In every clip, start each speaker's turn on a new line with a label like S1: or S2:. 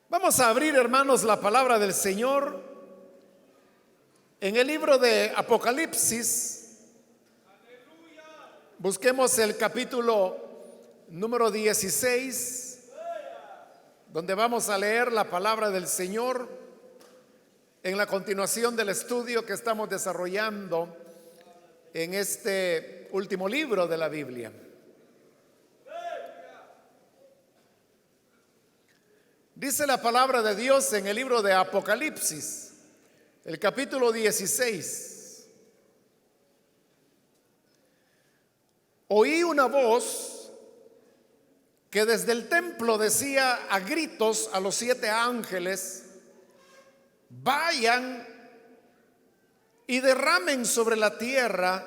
S1: Vamos a abrir, hermanos, la palabra del Señor en el libro de Apocalipsis. Busquemos el capítulo número 16, donde vamos a leer la palabra del Señor en la continuación del estudio que estamos desarrollando en este último libro de la Biblia. Dice la palabra de Dios en el libro de Apocalipsis, el capítulo 16. Oí una voz que desde el templo decía a gritos a los 7 ángeles: vayan y derramen sobre la tierra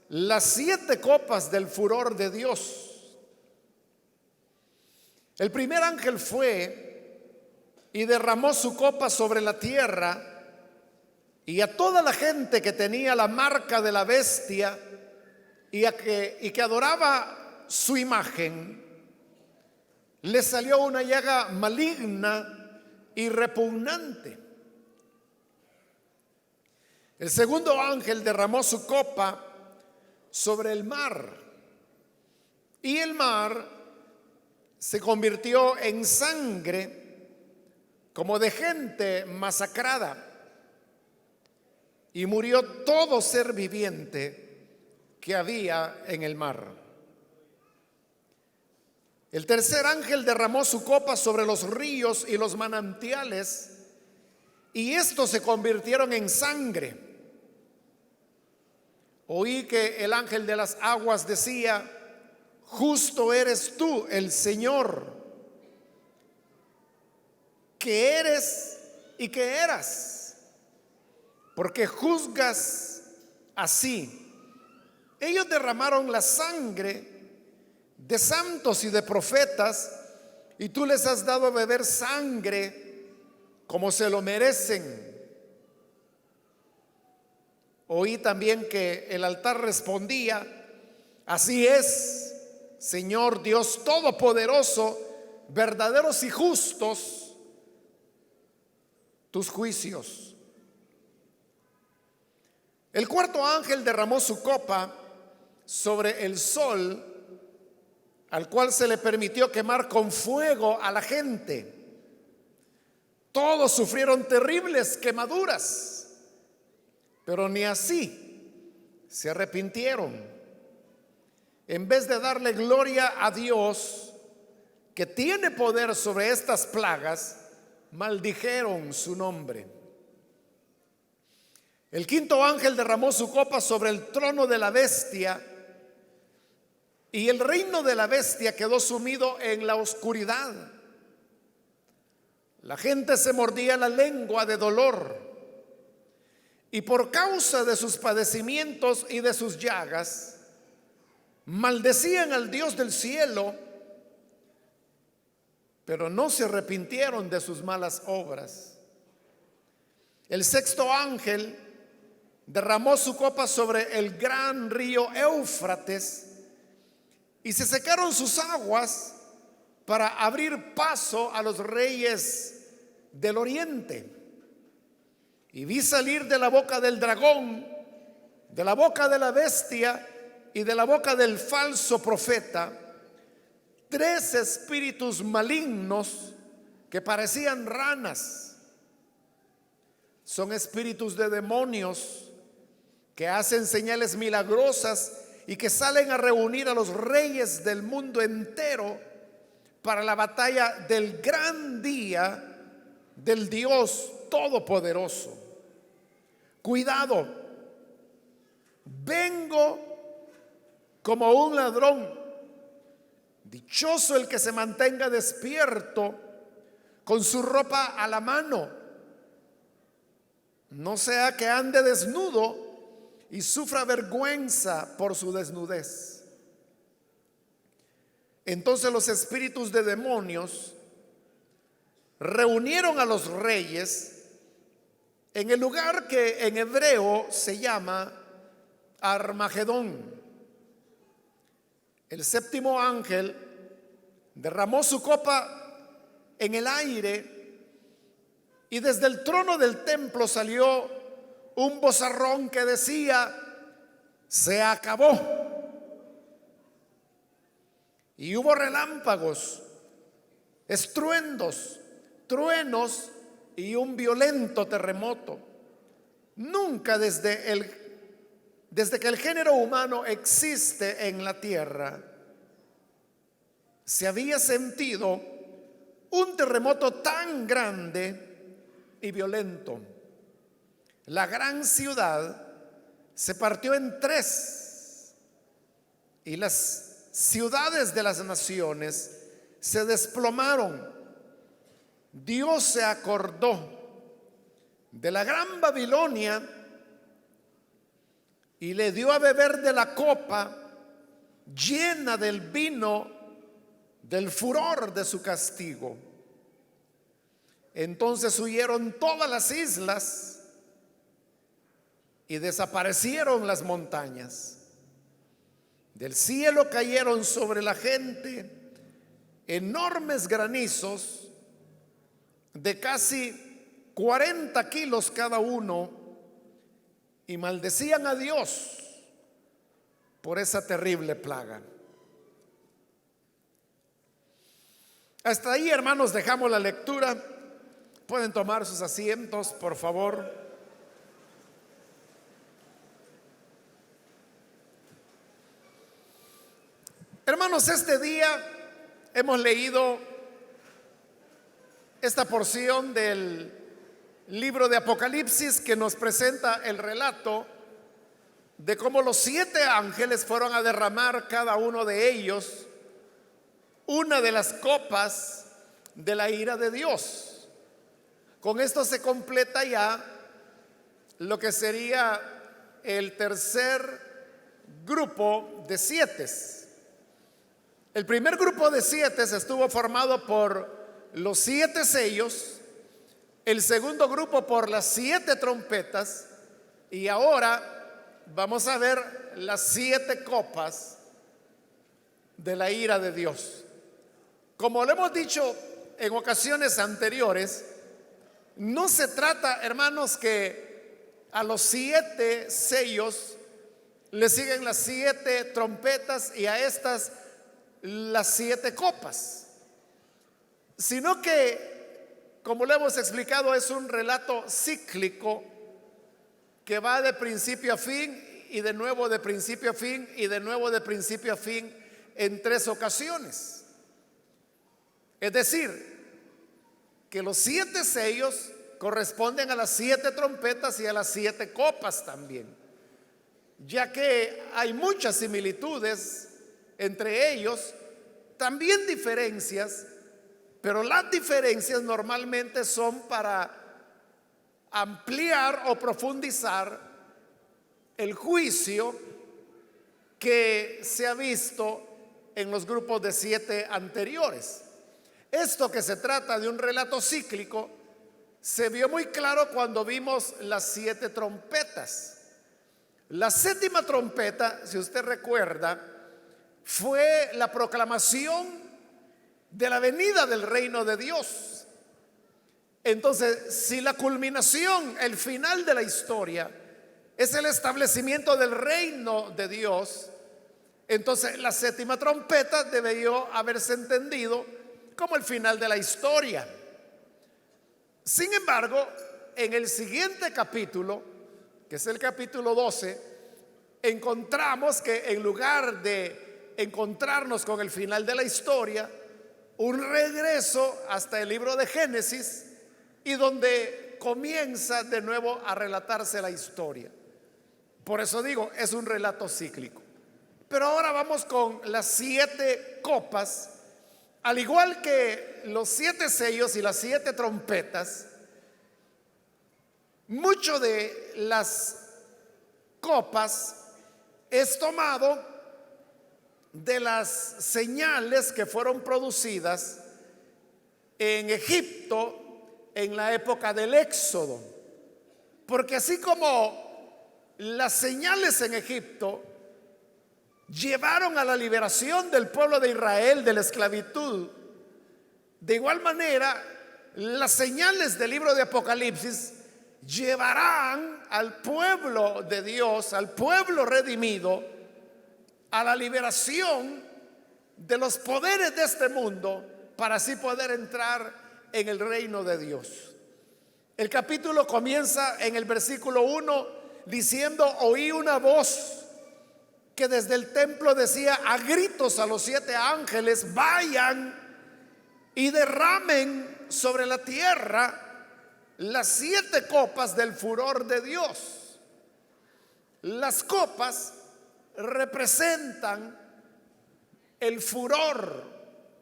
S1: las 7 copas del furor de Dios. El primer ángel fue y derramó su copa sobre la tierra, y a toda la gente que tenía la marca de la bestia y que adoraba su imagen, le salió una llaga maligna y repugnante. El segundo ángel derramó su copa sobre el mar, y el mar se convirtió en sangre como de gente masacrada, y murió todo ser viviente que había en el mar. El tercer ángel derramó su copa sobre los ríos y los manantiales, y estos se convirtieron en sangre. Oí que el ángel de las aguas decía: justo eres tú, el Señor, que eres y que eras, porque juzgas así. Ellos derramaron la sangre de santos y de profetas, y tú les has dado a beber sangre como se lo merecen. Oí también que el altar respondía: así es, Señor Dios Todopoderoso, verdaderos y justos tus juicios. El cuarto ángel derramó su copa sobre el sol, al cual se le permitió quemar con fuego a la gente. Todos sufrieron terribles quemaduras, pero ni así se arrepintieron. En vez de darle gloria a Dios, que tiene poder sobre estas plagas, maldijeron su nombre. El quinto ángel derramó su copa sobre el trono de la bestia, y el reino de la bestia quedó sumido en la oscuridad. La gente se mordía la lengua de dolor, y por causa de sus padecimientos y de sus llagas, maldecían al Dios del cielo, pero no se arrepintieron de sus malas obras. El sexto ángel derramó su copa sobre el gran río Éufrates, y se secaron sus aguas para abrir paso a los reyes del oriente. Y vi salir de la boca del dragón, de la boca de la bestia y de la boca del falso profeta 3 espíritus malignos que parecían ranas. Son espíritus de demonios que hacen señales milagrosas y que salen a reunir a los reyes del mundo entero para la batalla del gran día del Dios Todopoderoso. Cuidado, vengo como un ladrón. Dichoso el que se mantenga despierto con su ropa a la mano, no sea que ande desnudo y sufra vergüenza por su desnudez. Entonces los espíritus de demonios reunieron a los reyes en el lugar que en hebreo se llama Armagedón. El séptimo ángel derramó su copa en el aire, y desde el trono del templo salió un vozarrón que decía: se acabó. Y hubo relámpagos, estruendos, truenos y un violento terremoto. Nunca desde que el género humano existe en la tierra se había sentido un terremoto tan grande y violento. La gran ciudad se partió en tres y las ciudades de las naciones se desplomaron. Dios se acordó de la gran Babilonia y le dio a beber de la copa llena del vino del furor de su castigo. Entonces huyeron todas las islas y desaparecieron las montañas. Del cielo cayeron sobre la gente enormes granizos de casi 40 kilos cada uno y maldecían a Dios por esa terrible plaga. Hasta ahí, hermanos, dejamos la lectura. Pueden tomar sus asientos, por favor. Hermanos, este día hemos leído esta porción del libro de Apocalipsis que nos presenta el relato de cómo los 7 ángeles fueron a derramar cada uno de ellos una de las copas de la ira de Dios. Con esto se completa ya lo que sería el tercer grupo de 7. El primer grupo de 7 estuvo formado por los 7 sellos, el segundo grupo por las 7 trompetas, y ahora vamos a ver las 7 copas de la ira de Dios. Como lo hemos dicho en ocasiones anteriores, no se trata, hermanos, que a los 7 sellos le siguen las 7 trompetas y a estas las 7 copas, sino que, como lo hemos explicado, es un relato cíclico que va de principio a fin y de nuevo de principio a fin y de nuevo de principio a fin en 3 ocasiones. Es decir, que los 7 sellos corresponden a las 7 trompetas y a las 7 copas también, ya que hay muchas similitudes entre ellos, también diferencias, pero las diferencias normalmente son para ampliar o profundizar el juicio que se ha visto en los grupos de 7 anteriores. Esto, que se trata de un relato cíclico, se vio muy claro cuando vimos las 7 trompetas. La 7ª trompeta, si usted recuerda, fue la proclamación de la venida del reino de Dios. Entonces, si la culminación, el final de la historia, es el establecimiento del reino de Dios, entonces la 7ª trompeta debió haberse entendido como el final de la historia. Sin embargo, en el siguiente capítulo, que es el capítulo 12, encontramos que en lugar de encontrarnos con el final de la historia, un regreso hasta el libro de Génesis, y donde comienza de nuevo a relatarse la historia. Por eso digo, es un relato cíclico. Pero ahora vamos con las 7 copas. Al igual que los 7 sellos y las 7 trompetas, mucho de las copas es tomado de las señales que fueron producidas en Egipto en la época del Éxodo. Porque así como las señales en Egipto llevaron a la liberación del pueblo de Israel de la esclavitud, de igual manera las señales del libro de Apocalipsis llevarán al pueblo de Dios, al pueblo redimido, a la liberación de los poderes de este mundo, para así poder entrar en el reino de Dios. El capítulo comienza en el versículo 1 diciendo: oí una voz que desde el templo decía a gritos a los 7 ángeles: vayan y derramen sobre la tierra las 7 copas del furor de Dios. Las copas representan el furor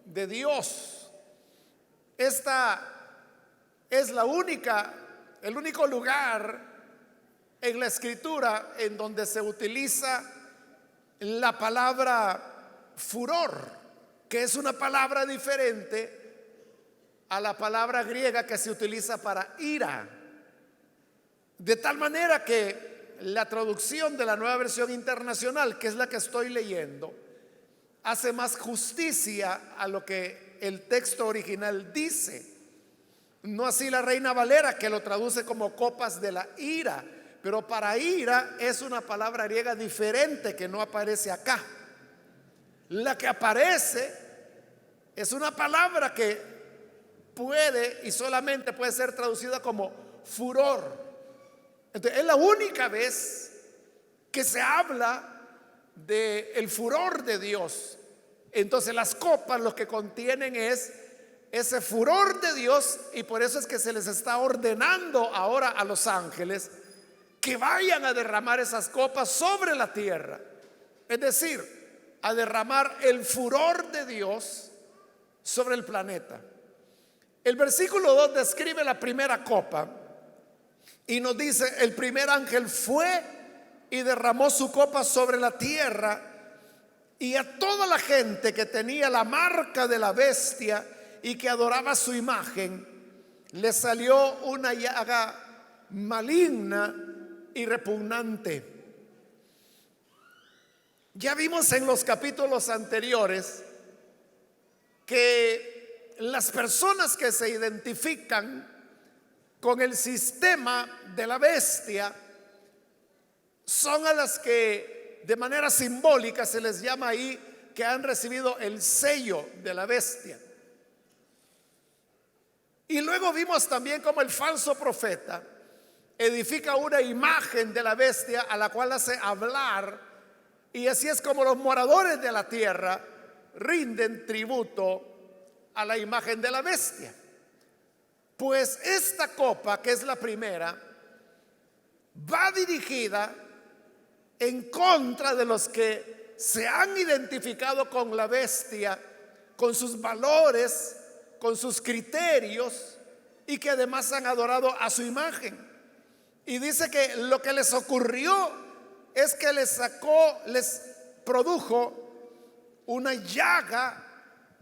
S1: de Dios. Esta es el único lugar en la escritura en donde se utiliza la palabra furor, que es una palabra diferente a la palabra griega que se utiliza para ira. De tal manera que la traducción de la Nueva Versión Internacional, que es la que estoy leyendo, hace más justicia a lo que el texto original dice. No así la Reina Valera, que lo traduce como copas de la ira, pero para ira es una palabra griega diferente que no aparece acá. La que aparece es una palabra que puede y solamente puede ser traducida como furor. Entonces, es la única vez que se habla del furor de Dios. Entonces las copas lo que contienen es ese furor de Dios, y por eso es que se les está ordenando ahora a los ángeles que vayan a derramar esas copas sobre la tierra, es decir, a derramar el furor de Dios sobre el planeta. El versículo 2 describe la primera copa y nos dice: el primer ángel fue y derramó su copa sobre la tierra, y a toda la gente que tenía la marca de la bestia y que adoraba su imagen, le salió una llaga maligna y repugnante. Ya vimos en los capítulos anteriores que las personas que se identifican con el sistema de la bestia son a las que de manera simbólica se les llama ahí que han recibido el sello de la bestia. Y luego vimos también cómo el falso profeta edifica una imagen de la bestia a la cual hace hablar, y así es como los moradores de la tierra rinden tributo a la imagen de la bestia. Pues esta copa, que es la primera, va dirigida en contra de los que se han identificado con la bestia, con sus valores, con sus criterios, y que además han adorado a su imagen. Y dice que lo que les ocurrió es que les produjo una llaga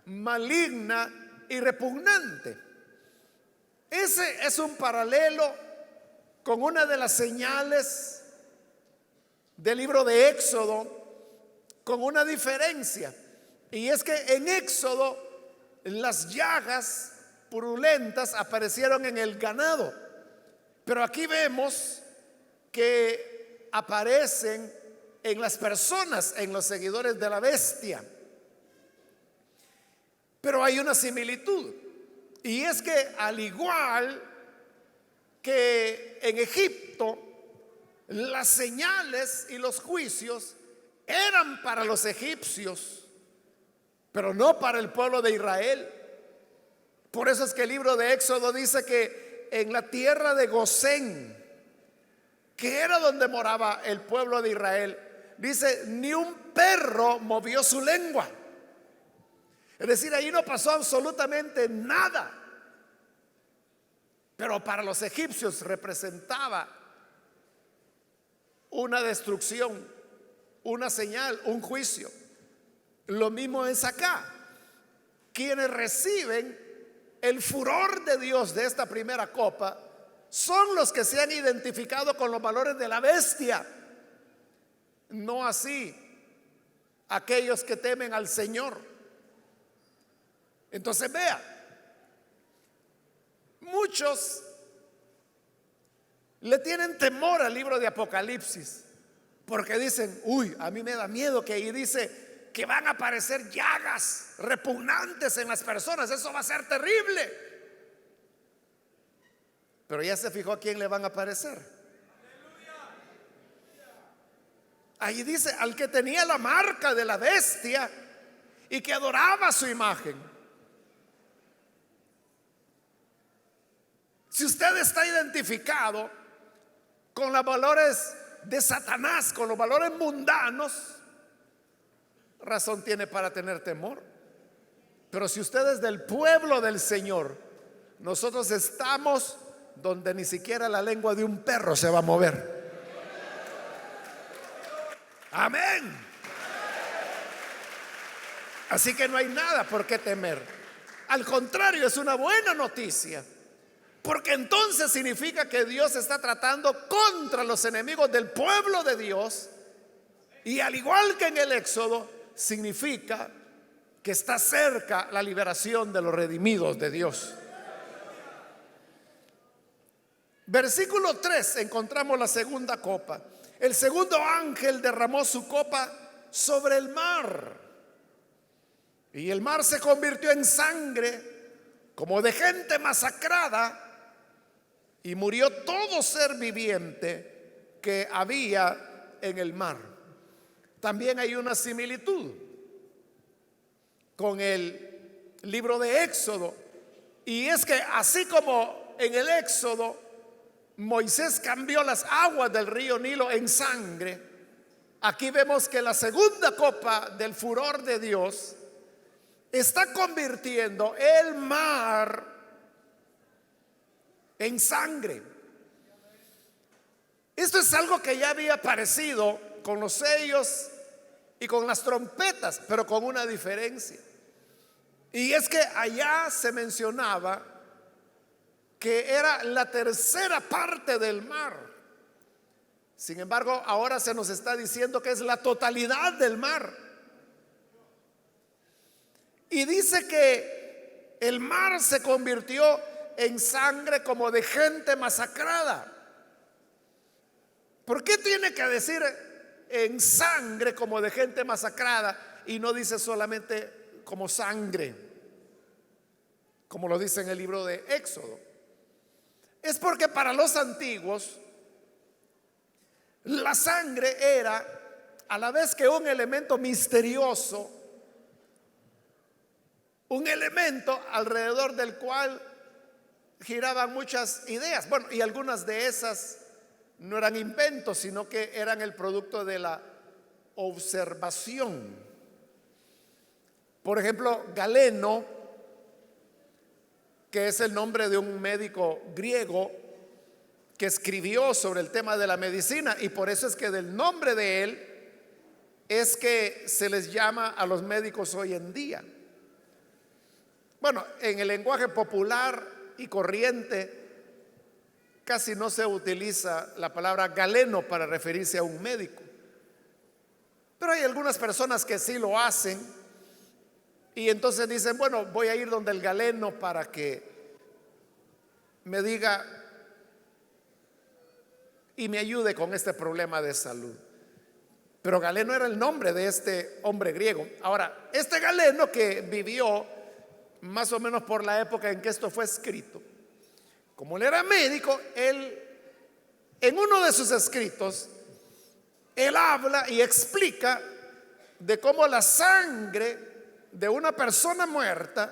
S1: maligna y repugnante. Ese es un paralelo con una de las señales del libro de Éxodo, con una diferencia, y es que en Éxodo las llagas purulentas aparecieron en el ganado, pero aquí vemos que aparecen en las personas, en los seguidores de la bestia. Pero hay una similitud, y es que al igual que en Egipto, las señales y los juicios eran para los egipcios, pero no para el pueblo de Israel. Por eso es que el libro de Éxodo dice que en la tierra de Gosén, que era donde moraba el pueblo de Israel, dice: ni un perro movió su lengua. Es decir, ahí no pasó absolutamente nada. Pero para los egipcios representaba una destrucción, una señal, un juicio. Lo mismo es acá. Quienes reciben el furor de Dios de esta primera copa son los que se han identificado con los valores de la bestia. No así aquellos que temen al Señor. Entonces vea, Muchos le tienen temor al libro de Apocalipsis porque dicen, uy, a mí me da miedo que ahí dice que van a aparecer llagas repugnantes en las personas, eso va a ser terrible. Pero ya se fijó a quién le van a aparecer. Ahí dice al que tenía la marca de la bestia y que adoraba su imagen. Si usted está identificado con los valores de Satanás, con los valores mundanos, razón tiene para tener temor. Pero si usted es del pueblo del Señor, nosotros estamos donde ni siquiera la lengua de un perro se va a mover. Amén. Así que no hay nada por qué temer. Al contrario, es una buena noticia, porque entonces significa que Dios está tratando contra los enemigos del pueblo de Dios. Y al igual que en el Éxodo, significa que está cerca la liberación de los redimidos de Dios. Versículo 3 encontramos la segunda copa. El segundo ángel derramó su copa sobre el mar, y el mar se convirtió en sangre como de gente masacrada, y murió todo ser viviente que había en el mar. También hay una similitud con el libro de Éxodo, y es que así como en el Éxodo Moisés cambió las aguas del río Nilo en sangre, aquí vemos que la segunda copa del furor de Dios está convirtiendo el mar en sangre. Esto es algo que ya había aparecido con los sellos y con las trompetas, pero con una diferencia. Y es que allá se mencionaba que era la tercera parte del mar. Sin embargo, ahora se nos está diciendo que es la totalidad del mar. Y dice que el mar se convirtió en sangre como de gente masacrada. ¿Por qué tiene que decir en sangre como de gente masacrada y no dice solamente como sangre, como lo dice en el libro de Éxodo? Es porque para los antiguos la sangre era a la vez que un elemento misterioso, un elemento alrededor del cual giraban muchas ideas. Bueno, y algunas de esas no eran inventos, sino que eran el producto de la observación. Por ejemplo, Galeno, que es el nombre de un médico griego que escribió sobre el tema de la medicina, y por eso es que del nombre de él es que se les llama a los médicos hoy en día. Bueno, en el lenguaje popular y corriente casi no se utiliza la palabra galeno para referirse a un médico, pero hay algunas personas que sí lo hacen. Y entonces dicen, bueno, voy a ir donde el galeno para que me diga y me ayude con este problema de salud. Pero Galeno era el nombre de este hombre griego. Ahora, este Galeno, que vivió más o menos por la época en que esto fue escrito, como él era médico, él en uno de sus escritos, él habla y explica de cómo la sangre de una persona muerta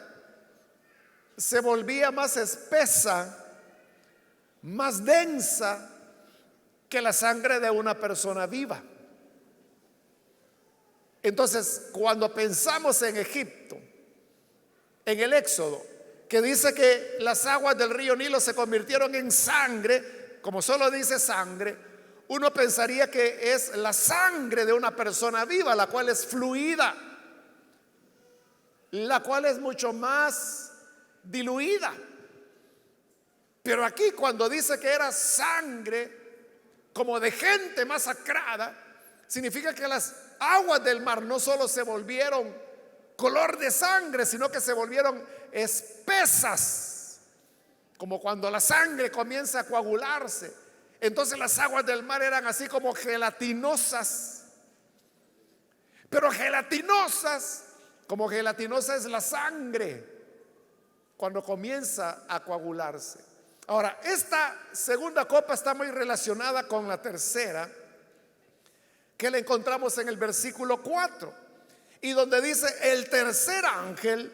S1: se volvía más espesa, más densa que la sangre de una persona viva. Entonces, cuando pensamos en Egipto, en el Éxodo, que dice que las aguas del río Nilo se convirtieron en sangre, como solo dice sangre, uno pensaría que es la sangre de una persona viva, la cual es fluida, la cual es mucho más diluida. Pero aquí, cuando dice que era sangre como de gente masacrada, significa que las aguas del mar no solo se volvieron color de sangre, sino que se volvieron espesas como cuando la sangre comienza a coagularse. Entonces las aguas del mar eran así como gelatinosas, pero gelatinosas, como gelatinosa es la sangre cuando comienza a coagularse. Ahora, esta segunda copa está muy relacionada con la tercera, que la encontramos en el versículo 4, y donde dice: el tercer ángel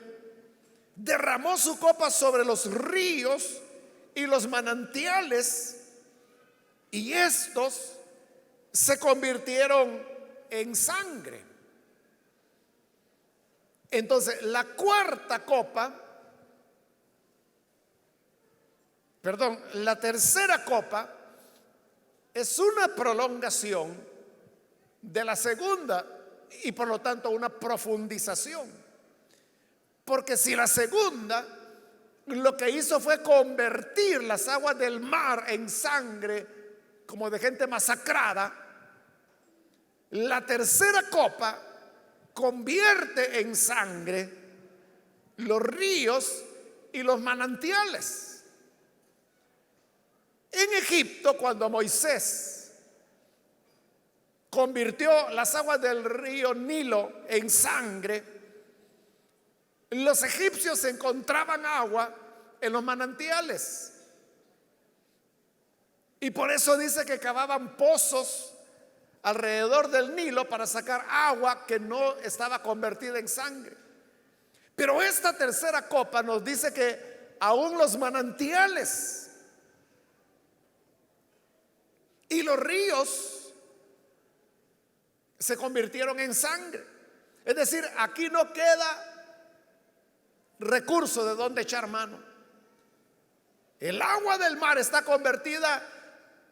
S1: derramó su copa sobre los ríos y los manantiales, y estos se convirtieron en sangre. Entonces, la cuarta copa, perdón, la tercera copa es una prolongación de la segunda y por lo tanto una profundización. Porque si la segunda lo que hizo fue convertir las aguas del mar en sangre, como de gente masacrada, la tercera copa convierte en sangre los ríos y los manantiales. En Egipto, cuando Moisés convirtió las aguas del río Nilo en sangre, los egipcios encontraban agua en los manantiales. Y por eso dice que cavaban pozos alrededor del Nilo para sacar agua que no estaba convertida en sangre. Pero esta tercera copa nos dice que aún los manantiales y los ríos se convirtieron en sangre. Es decir, aquí no queda recurso de donde echar mano. El agua del mar está convertida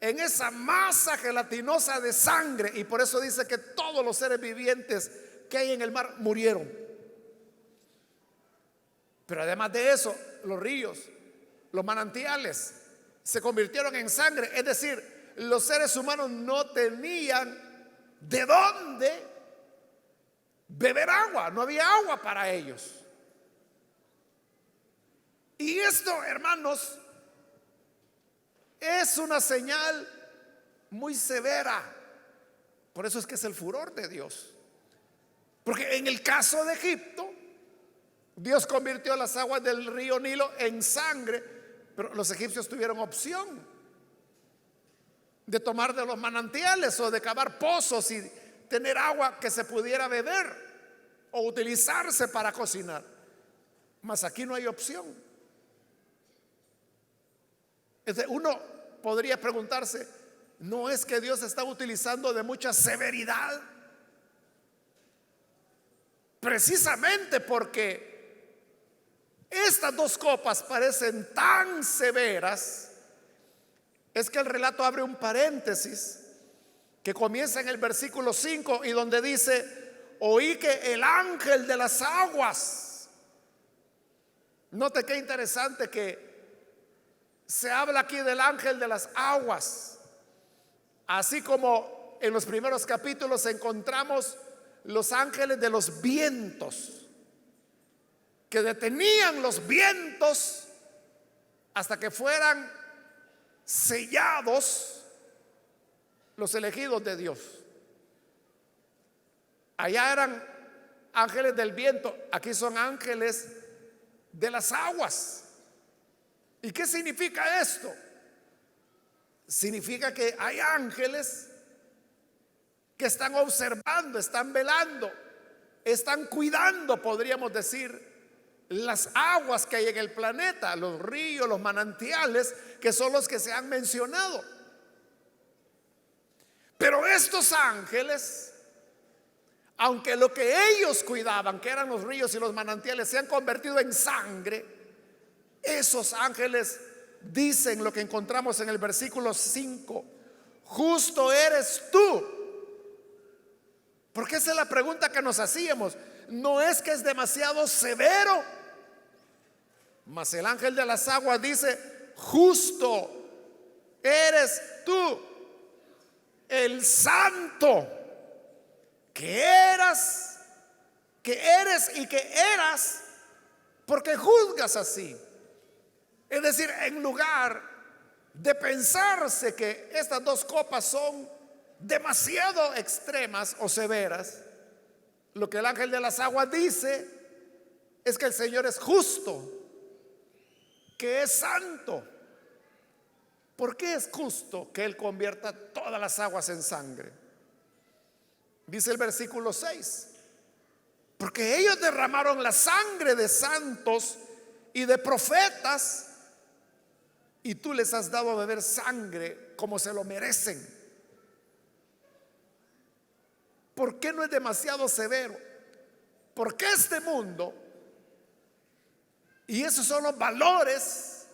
S1: en esa masa gelatinosa de sangre, y por eso dice que todos los seres vivientes que hay en el mar murieron. Pero además de eso, los ríos, los manantiales se convirtieron en sangre. Es decir, los seres humanos no tenían de dónde beber agua, no había agua para ellos. Y esto, hermanos, es una señal muy severa. Por eso es que es el furor de Dios. Porque en el caso de Egipto, Dios convirtió las aguas del río Nilo en sangre, pero los egipcios tuvieron opción de tomar de los manantiales o de cavar pozos y tener agua que se pudiera beber o utilizarse para cocinar. Mas aquí no hay opción. Uno podría preguntarse, ¿no es que Dios está utilizando de mucha severidad? Precisamente porque estas dos copas parecen tan severas, es que el relato abre un paréntesis que comienza en el versículo 5 y donde dice: oí que el ángel de las aguas. Note qué interesante que se habla aquí del ángel de las aguas, así como en los primeros capítulos encontramos los ángeles de los vientos, que detenían los vientos hasta que fueran sellados los elegidos de Dios. Allá eran ángeles del viento, aquí son ángeles de las aguas. ¿Y qué significa esto? Significa que hay ángeles que están observando, están velando, están cuidando, podríamos decir, las aguas que hay en el planeta, los ríos, los manantiales, que son los que se han mencionado. Pero estos ángeles, aunque lo que ellos cuidaban, que eran los ríos y los manantiales, se han convertido en sangre, esos ángeles dicen lo que encontramos en el versículo 5: justo eres tú. Porque esa es la pregunta que nos hacíamos. No es que es demasiado severo, mas el ángel de las aguas dice: justo eres tú, el santo que eras, que eres y que eras, porque juzgas así. Es decir, en lugar de pensarse que estas dos copas son demasiado extremas o severas, lo que el ángel de las aguas dice es que el Señor es justo, que es santo. ¿Por qué es justo que Él convierta todas las aguas en sangre? Dice el versículo 6: porque ellos derramaron la sangre de santos y de profetas, y tú les has dado a beber sangre como se lo merecen. ¿Por qué no es demasiado severo? Porque este mundo, y esos son los valores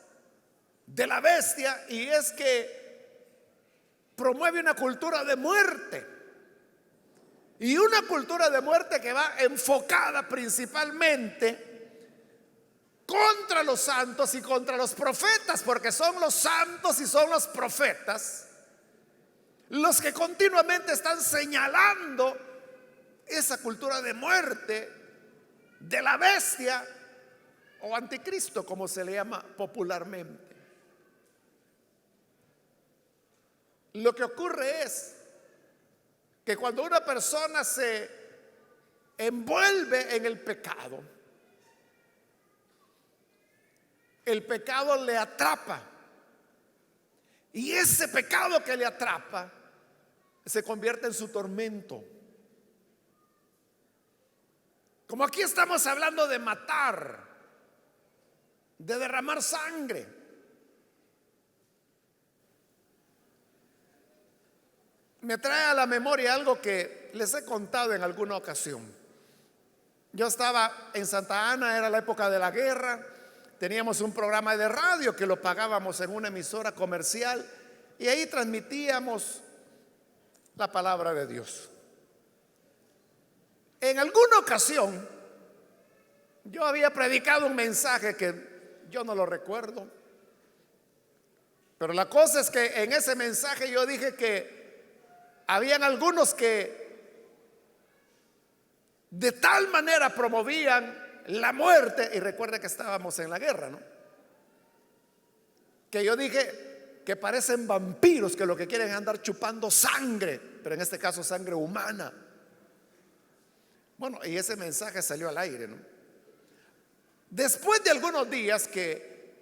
S1: de la bestia, y es que promueve una cultura de muerte, y una cultura de muerte que va enfocada principalmente contra los santos y contra los profetas, porque son los santos y son los profetas los que continuamente están señalando esa cultura de muerte de la bestia o anticristo, como se le llama popularmente. Lo que ocurre es que cuando una persona se envuelve en el pecado le atrapa, y ese pecado que le atrapa se convierte en su tormento. Como aquí estamos hablando de matar, de derramar sangre, me trae a la memoria algo que les he contado en alguna ocasión. Yo estaba en Santa Ana, era la época de la guerra. Teníamos un programa de radio que lo pagábamos en una emisora comercial, y ahí transmitíamos la palabra de Dios. En alguna ocasión yo había predicado un mensaje que yo no lo recuerdo, pero la cosa es que en ese mensaje yo dije que habían algunos que de tal manera promovían la muerte, y recuerde que estábamos en la guerra, ¿no?, que yo dije que parecen vampiros, que lo que quieren es andar chupando sangre, pero en este caso sangre humana. Bueno, y ese mensaje salió al aire, ¿no? Después de algunos días que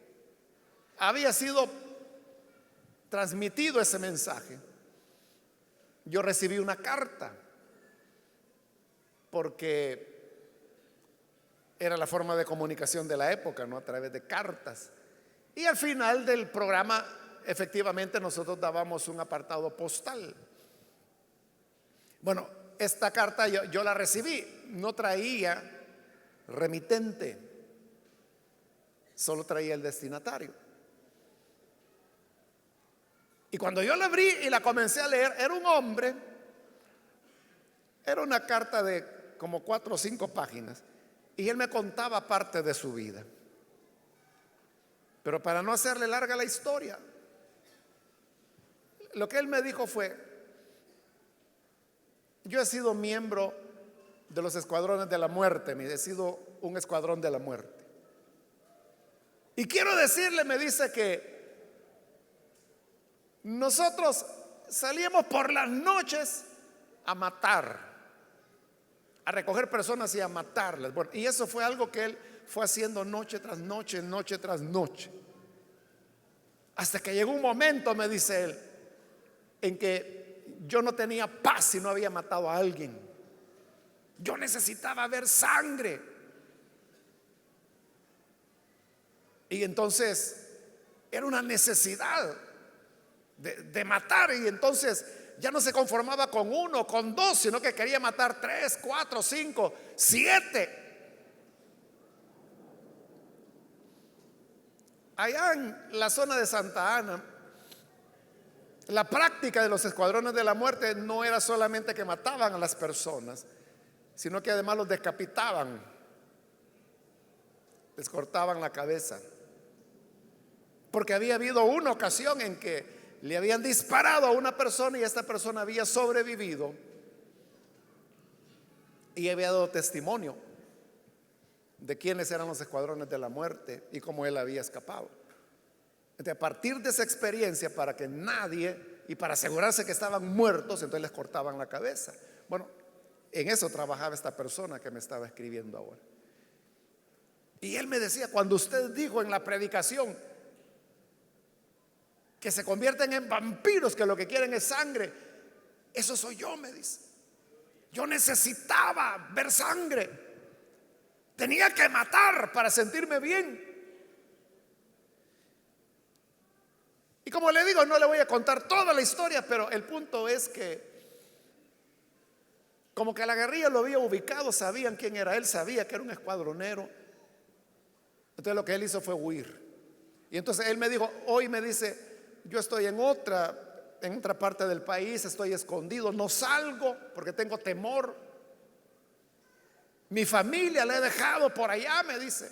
S1: había sido transmitido ese mensaje, yo recibí una carta, porque era la forma de comunicación de la época, ¿no?, a través de cartas. Y al final del programa, efectivamente, nosotros dábamos un apartado postal. Bueno, esta carta yo la recibí, no traía remitente, solo traía el destinatario. Y cuando yo la abrí y la comencé a leer, era un hombre, era una carta de como 4 o 5 páginas, y él me contaba parte de su vida. Pero para no hacerle larga la historia, lo que él me dijo fue: yo he sido miembro de los escuadrones de la muerte, he sido un escuadrón de la muerte. Y quiero decirle, me dice, que nosotros salíamos por las noches a matar, a recoger personas y a matarlas. Bueno, y eso fue algo que él fue haciendo noche tras noche, noche tras noche, hasta que llegó un momento, me dice él, en que yo no tenía paz si no había matado a alguien. Yo necesitaba ver sangre. Y entonces era una necesidad de matar, y entonces ya no se conformaba con 1, con 2, sino que quería matar 3, 4, 5, 7. Allá en la zona de Santa Ana, la práctica de los escuadrones de la muerte no era solamente que mataban a las personas, sino que además los decapitaban, les cortaban la cabeza. Porque había habido una ocasión en que le habían disparado a una persona, y esta persona había sobrevivido y había dado testimonio de quiénes eran los escuadrones de la muerte y cómo él había escapado. Entonces, a partir de esa experiencia, para que nadie, y para asegurarse que estaban muertos, entonces les cortaban la cabeza. Bueno, en eso trabajaba esta persona que me estaba escribiendo ahora. Y él me decía, cuando usted dijo en la predicación que se convierten en vampiros, que lo que quieren es sangre, eso soy yo, me dice. Yo necesitaba ver sangre, tenía que matar para sentirme bien. Y como le digo, no le voy a contar toda la historia, pero el punto es que como que la guerrilla lo había ubicado, sabían quién era él, sabía que era un escuadronero. Entonces lo que él hizo fue huir. Y entonces él me dijo, hoy me dice, yo estoy en otra parte del país, estoy escondido, no salgo porque tengo temor. Mi familia la he dejado por allá, me dice.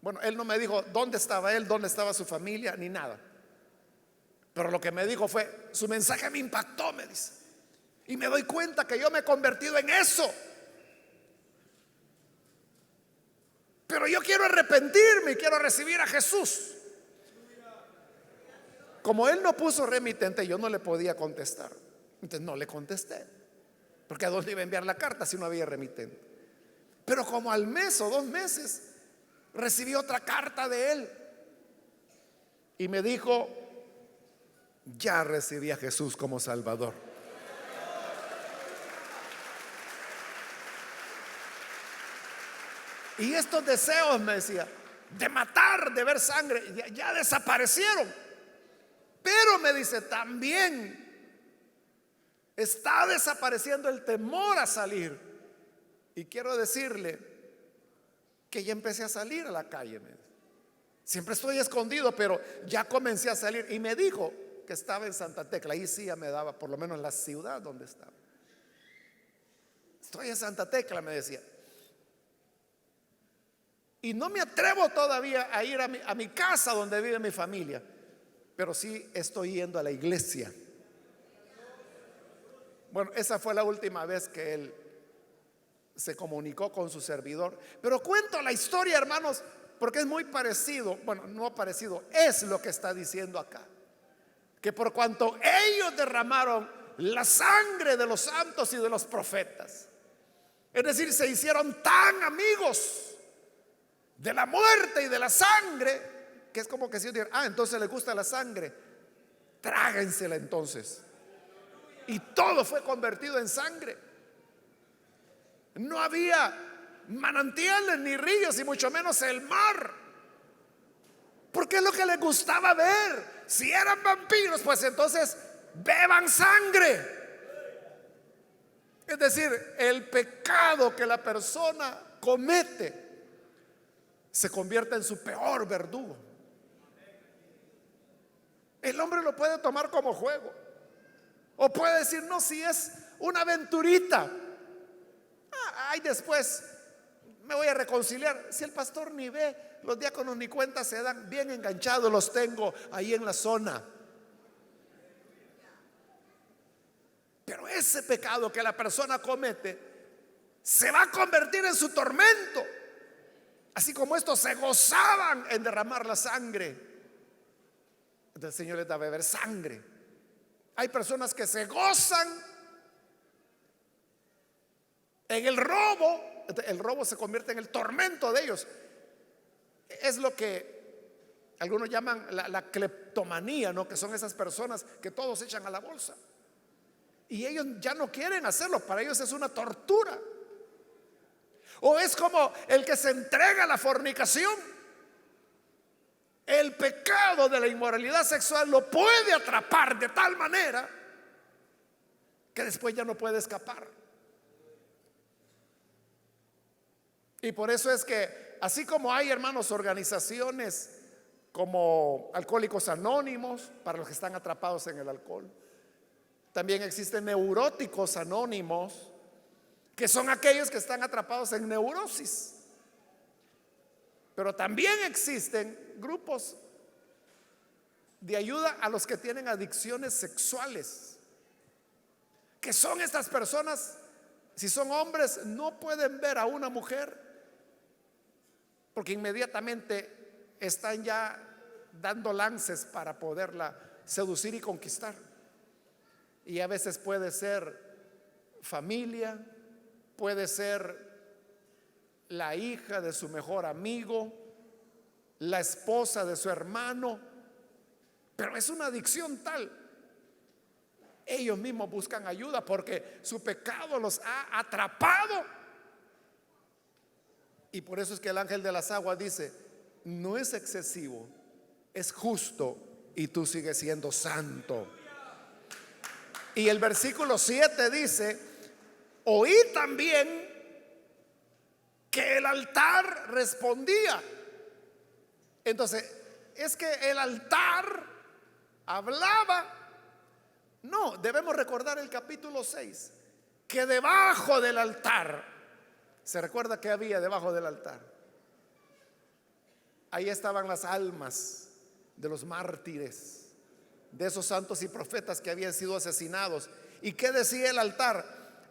S1: Bueno, él no me dijo dónde estaba él, dónde estaba su familia, ni nada. Pero lo que me dijo fue, su mensaje me impactó, me dice. Y me doy cuenta que yo me he convertido en eso. Pero yo quiero arrepentirme y quiero recibir a Jesús. Como él no puso remitente, yo no le podía contestar. Entonces no le contesté. Porque a dónde iba a enviar la carta si no había remitente. Pero como al mes o 2 meses recibí otra carta de él. Y me dijo, ya recibí a Jesús como Salvador. Y estos deseos, me decía, de matar, de ver sangre, ya desaparecieron. Pero me dice, también está desapareciendo el temor a salir. Y quiero decirle que ya empecé a salir a la calle. Siempre estoy escondido, pero ya comencé a salir. Y me dijo que estaba en Santa Tecla. Ahí sí ya me daba, por lo menos la ciudad donde estaba. Estoy en Santa Tecla, me decía. Y no me atrevo todavía a ir a mi casa donde vive mi familia, pero sí estoy yendo a la iglesia. Bueno, esa fue la última vez que él se comunicó con su servidor. Pero cuento la historia, hermanos, porque es muy parecido. Bueno, no parecido, es lo que está diciendo acá. Que por cuanto ellos derramaron la sangre de los santos y de los profetas, es decir, se hicieron tan amigos de la muerte y de la sangre, que es como que si yo diga, entonces les gusta la sangre, tráguensela entonces. Y todo fue convertido en sangre. No había manantiales ni ríos y mucho menos el mar, porque es lo que les gustaba ver. Si eran vampiros, pues entonces beban sangre. Es decir, el pecado que la persona comete se convierte en su peor verdugo. El hombre lo puede tomar como juego, o puede decir, no, si es una aventurita, ay, después me voy a reconciliar. Si el pastor ni ve, los diáconos ni cuenta se dan, bien enganchados los tengo ahí en la zona. Pero ese pecado que la persona comete se va a convertir en su tormento. Así como estos se gozaban en derramar la sangre, entonces el Señor les da a beber sangre. Hay personas que se gozan en el robo. El robo se convierte en el tormento de ellos. Es lo que algunos llaman la cleptomanía, ¿no? Que son esas personas que todos echan a la bolsa. Y ellos ya no quieren hacerlo, para ellos es una tortura. O es como el que se entrega a la fornicación. El pecado de la inmoralidad sexual lo puede atrapar de tal manera que después ya no puede escapar. Y por eso es que, así como hay, hermanos, organizaciones como Alcohólicos Anónimos para los que están atrapados en el alcohol, también existen neuróticos anónimos, que son aquellos que están atrapados en neurosis. Pero también existen grupos de ayuda a los que tienen adicciones sexuales, que son estas personas, si son hombres, no pueden ver a una mujer porque inmediatamente están ya dando lances para poderla seducir y conquistar. Y a veces puede ser familia, puede ser la hija de su mejor amigo, la esposa de su hermano, pero es una adicción tal. Ellos mismos buscan ayuda porque su pecado los ha atrapado. Y por eso es que el ángel de las aguas dice: no es excesivo, es justo, y tú sigues siendo santo. Y el versículo 7 dice: oí también que el altar respondía. Entonces, es que el altar hablaba. No, debemos recordar el capítulo 6, que debajo del altar, ¿se recuerda que había debajo del altar? Ahí estaban las almas de los mártires, de esos santos y profetas que habían sido asesinados. ¿Y qué decía el altar?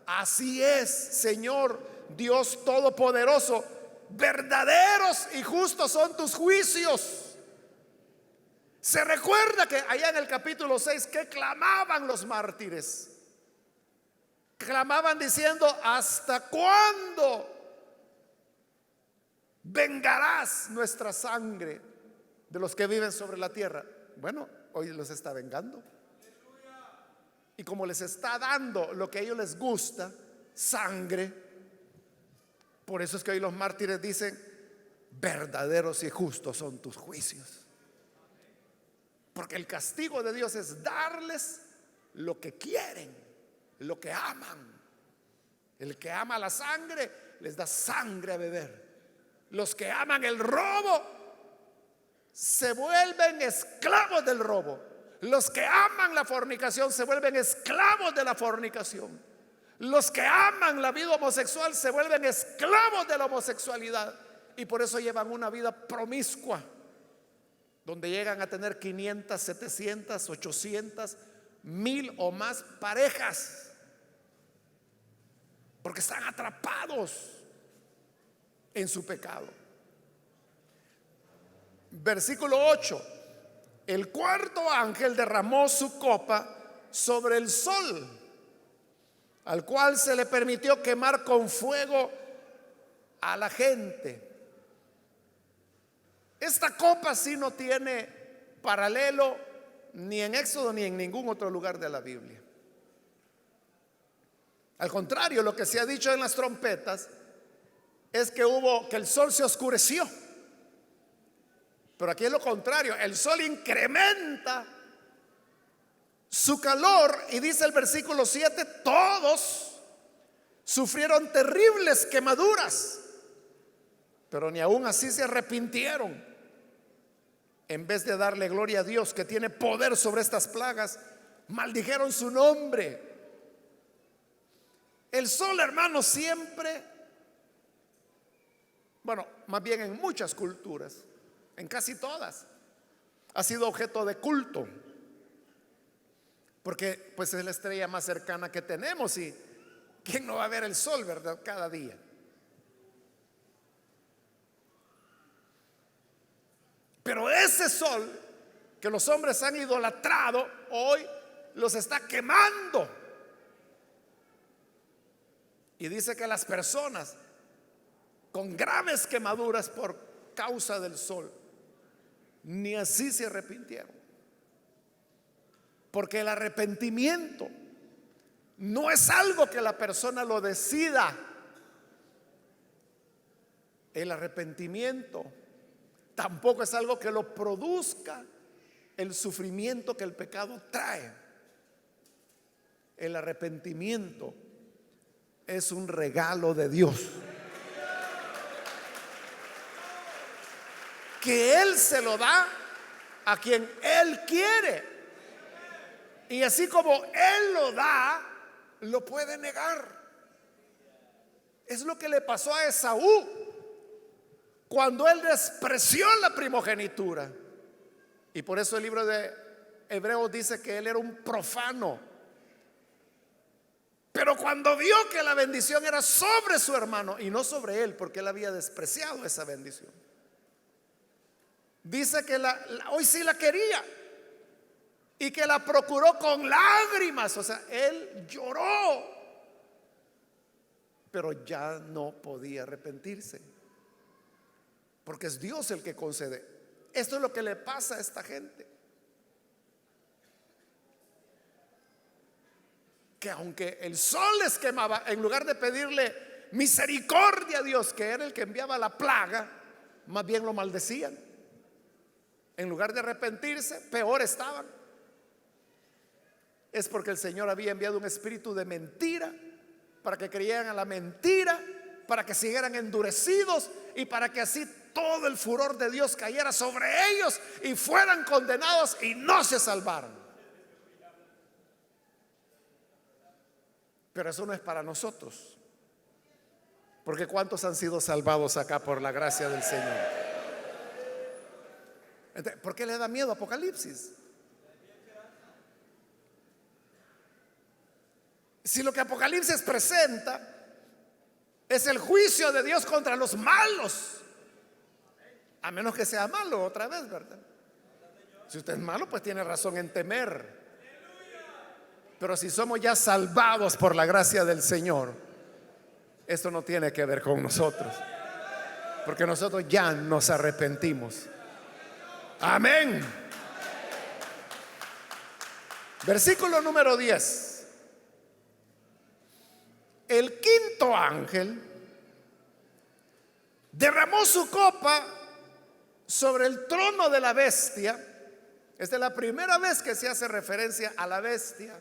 S1: Así es, Señor Dios Todopoderoso, verdaderos y justos son tus juicios. Se recuerda que allá en el capítulo 6 que clamaban los mártires. Clamaban diciendo: ¿hasta cuándo vengarás nuestra sangre de los que viven sobre la tierra? Bueno, hoy los está vengando. Y como les está dando lo que a ellos les gusta, sangre, por eso es que hoy los mártires dicen: verdaderos y justos son tus juicios. Porque el castigo de Dios es darles lo que quieren, lo que aman. El que ama la sangre les da sangre a beber. Los que aman el robo se vuelven esclavos del robo. Los que aman la fornicación se vuelven esclavos de la fornicación. Los que aman la vida homosexual se vuelven esclavos de la homosexualidad. Y por eso llevan una vida promiscua, donde llegan a tener 500, 700, 800, 1000 o más parejas, porque están atrapados en su pecado. Versículo 8: el cuarto ángel derramó su copa sobre el sol, al cual se le permitió quemar con fuego a la gente. Esta copa sí no tiene paralelo ni en Éxodo ni en ningún otro lugar de la Biblia. Al contrario, lo que se ha dicho en las trompetas es que el sol se oscureció. Pero aquí es lo contrario: el sol incrementa su calor, y dice el versículo 7: todos sufrieron terribles quemaduras, pero ni aún así se arrepintieron. En vez de darle gloria a Dios, que tiene poder sobre estas plagas, maldijeron su nombre. El sol, hermanos, siempre, bueno, más bien en muchas culturas, en casi todas, ha sido objeto de culto, porque pues es la estrella más cercana que tenemos. Y ¿quién no va a ver el sol, verdad? Cada día. Pero ese sol que los hombres han idolatrado, hoy los está quemando. Y dice que las personas con graves quemaduras por causa del sol, ni así se arrepintieron. Porque el arrepentimiento no es algo que la persona lo decida. El arrepentimiento tampoco es algo que lo produzca el sufrimiento que el pecado trae. El arrepentimiento es un regalo de Dios, que Él se lo da a quien Él quiere. Y así como Él lo da, lo puede negar. Es lo que le pasó a Esaú cuando él despreció la primogenitura. Y por eso el libro de Hebreos dice que él era un profano. Pero cuando vio que la bendición era sobre su hermano y no sobre él, porque él había despreciado esa bendición, dice que hoy sí la quería y que la procuró con lágrimas. O sea, él lloró, pero ya no podía arrepentirse, porque es Dios el que concede. Esto es lo que le pasa a esta gente, que aunque el sol les quemaba, en lugar de pedirle misericordia a Dios, que era el que enviaba la plaga, más bien lo maldecían. En lugar de arrepentirse, peor estaban. Es porque el Señor había enviado un espíritu de mentira para que creyeran a la mentira, para que siguieran endurecidos y para que así todo el furor de Dios cayera sobre ellos y fueran condenados y no se salvaran. Pero eso no es para nosotros, porque ¿cuántos han sido salvados acá por la gracia del Señor? Entonces, ¿por qué le da miedo Apocalipsis? Si lo que Apocalipsis presenta es el juicio de Dios contra los malos, a menos que sea malo otra vez, ¿verdad? Si usted es malo, pues tiene razón en temer. Pero si somos ya salvados por la gracia del Señor, esto no tiene que ver con nosotros, porque nosotros ya nos arrepentimos. Amén. Versículo número 10. El quinto ángel derramó su copa sobre el trono de la bestia. Esta es la primera vez que se hace referencia a la bestia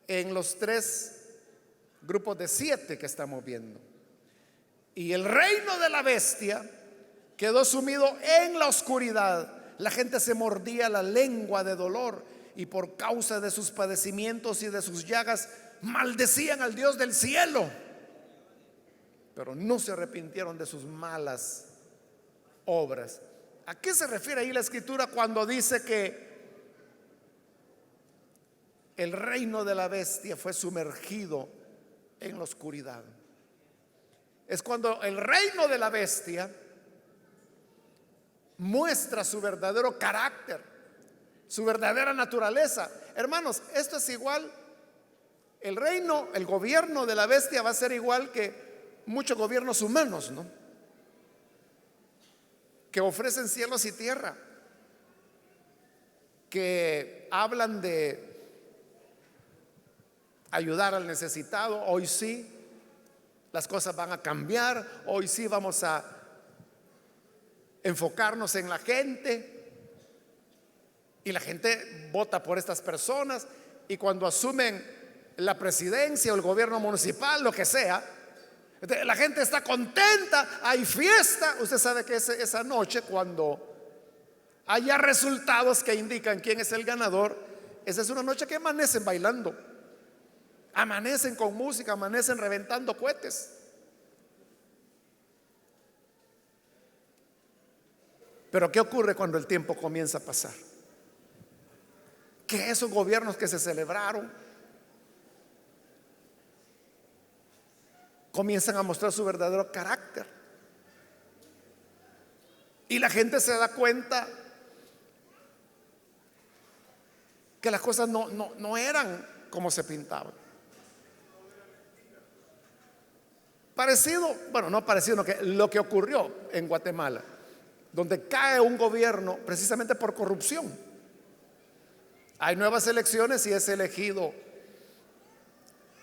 S1: en los 3 grupos de 7 que estamos viendo. Y el reino de la bestia quedó sumido en la oscuridad. La gente se mordía la lengua de dolor y por causa de sus padecimientos y de sus llagas maldecían al Dios del cielo, pero no se arrepintieron de sus malas obras. ¿A qué se refiere ahí la escritura cuando dice que el reino de la bestia fue sumergido en la oscuridad? Es cuando el reino de la bestia muestra su verdadero carácter, su verdadera naturaleza. Hermanos, esto es igual. El reino, el gobierno de la bestia va a ser igual que muchos gobiernos humanos, ¿no? Que ofrecen cielos y tierra, que hablan de ayudar al necesitado. Hoy sí las cosas van a cambiar, hoy sí vamos a enfocarnos en la gente, y la gente vota por estas personas, y cuando asumen la presidencia o el gobierno municipal, lo que sea, la gente está contenta, hay fiesta. Usted sabe que esa noche, cuando haya resultados que indican quién es el ganador, esa es una noche que amanecen bailando, amanecen con música, amanecen reventando cohetes. Pero ¿qué ocurre cuando el tiempo comienza a pasar? Que esos gobiernos que se celebraron comienzan a mostrar su verdadero carácter, y la gente se da cuenta que las cosas no eran como se pintaban. Parecido, bueno, no parecido, no, que lo que ocurrió en Guatemala, donde cae un gobierno precisamente por corrupción. Hay nuevas elecciones y es elegido